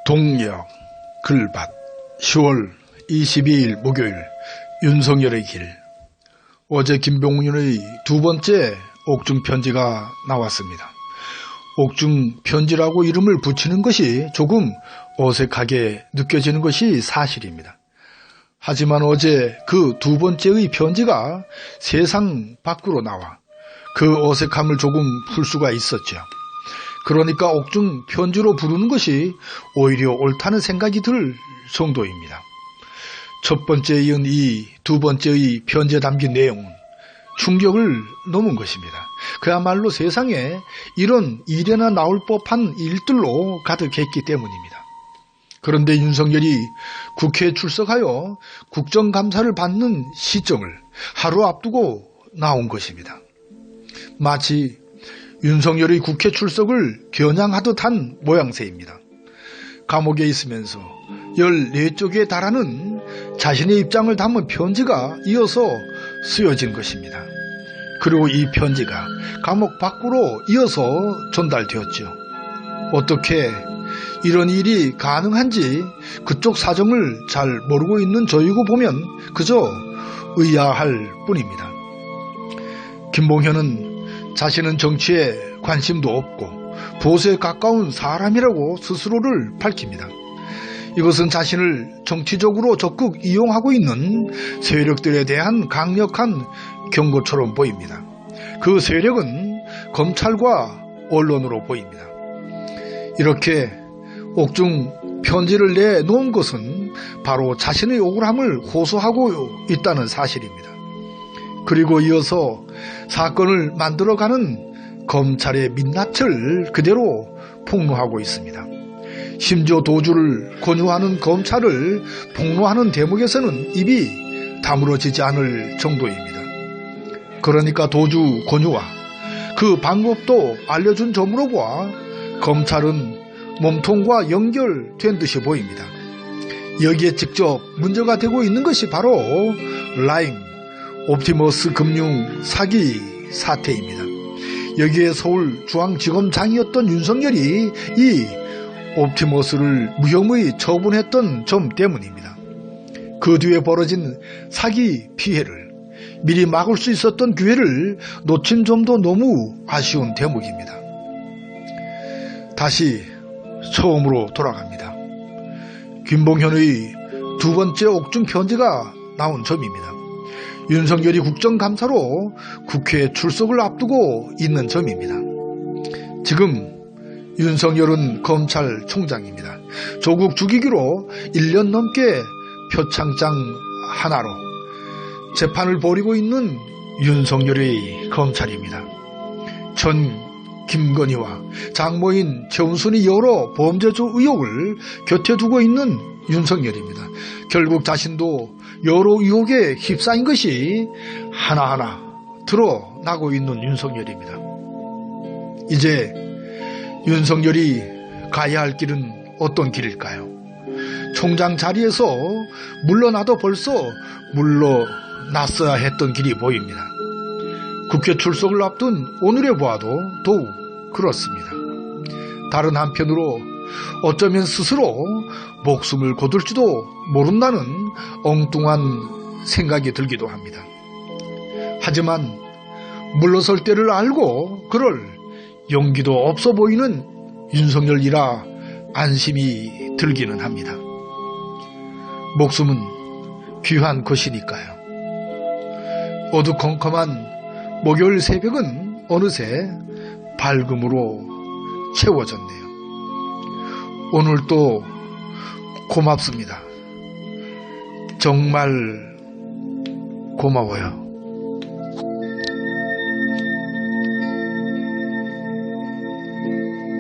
동력 글밭 10월 22일 목요일 윤석열의 길. 어제 김봉윤의 두 번째 옥중 편지가 나왔습니다. 옥중 편지라고 이름을 붙이는 것이 조금 어색하게 느껴지는 것이 사실입니다. 하지만 어제 그 두 번째의 편지가 세상 밖으로 나와 그 어색함을 조금 풀 수가 있었죠. 그러니까 옥중 편지로 부르는 것이 오히려 옳다는 생각이 들 정도입니다. 첫 번째에 이은 이 두 번째의 편지에 담긴 내용은 충격을 넘은 것입니다. 그야말로 세상에 이런 일에나 나올 법한 일들로 가득했기 때문입니다. 그런데 윤석열이 국회에 출석하여 국정감사를 받는 시점을 하루 앞두고 나온 것입니다. 마치 윤석열의 국회 출석을 겨냥하듯 한 모양새입니다. 감옥에 있으면서 14쪽에 달하는 자신의 입장을 담은 편지가 이어서 쓰여진 것입니다. 그리고 이 편지가 감옥 밖으로 이어서 전달되었죠. 어떻게 이런 일이 가능한지 그쪽 사정을 잘 모르고 있는 저희고 보면 그저 의아할 뿐입니다. 김봉현은 자신은 정치에 관심도 없고 보수에 가까운 사람이라고 스스로를 밝힙니다. 이것은 자신을 정치적으로 적극 이용하고 있는 세력들에 대한 강력한 경고처럼 보입니다. 그 세력은 검찰과 언론으로 보입니다. 이렇게 옥중 편지를 내놓은 것은 바로 자신의 억울함을 호소하고 있다는 사실입니다. 그리고 이어서 사건을 만들어가는 검찰의 민낯을 그대로 폭로하고 있습니다. 심지어 도주를 권유하는 검찰을 폭로하는 대목에서는 입이 다물어지지 않을 정도입니다. 그러니까 도주 권유와 그 방법도 알려준 점으로 보아 검찰은 몸통과 연결된 듯이 보입니다. 여기에 직접 문제가 되고 있는 것이 바로 라임 옵티머스 금융 사기 사태입니다. 여기에 서울중앙지검장이었던 윤석열이 이 옵티머스를 무혐의 처분했던 점 때문입니다. 그 뒤에 벌어진 사기 피해를 미리 막을 수 있었던 기회를 놓친 점도 너무 아쉬운 대목입니다. 다시 처음으로 돌아갑니다. 김봉현의 두 번째 옥중 편지가 나온 점입니다. 윤석열이 국정감사로 국회에 출석을 앞두고 있는 점입니다. 지금 윤석열은 검찰총장입니다. 조국 죽이기로 1년 넘게 표창장 하나로 재판을 벌이고 있는 윤석열의 검찰입니다. 전 김건희와 장모인 최은순이 여러 범죄조 의혹을 곁에 두고 있는 윤석열입니다. 결국 자신도 여러 의혹에 휩싸인 것이 하나하나 드러나고 있는 윤석열입니다. 이제 윤석열이 가야 할 길은 어떤 길일까요? 총장 자리에서 물러나도 벌써 물러났어야 했던 길이 보입니다. 국회 출석을 앞둔 오늘에 보아도 더욱 그렇습니다. 다른 한편으로 어쩌면 스스로 목숨을 거둘지도 모른다는 엉뚱한 생각이 들기도 합니다. 하지만 물러설 때를 알고 그럴 용기도 없어 보이는 윤석열이라 안심이 들기는 합니다. 목숨은 귀한 것이니까요. 어두컴컴한 목요일 새벽은 어느새 밝음으로 채워졌네요. 오늘도 고맙습니다. 정말 고마워요.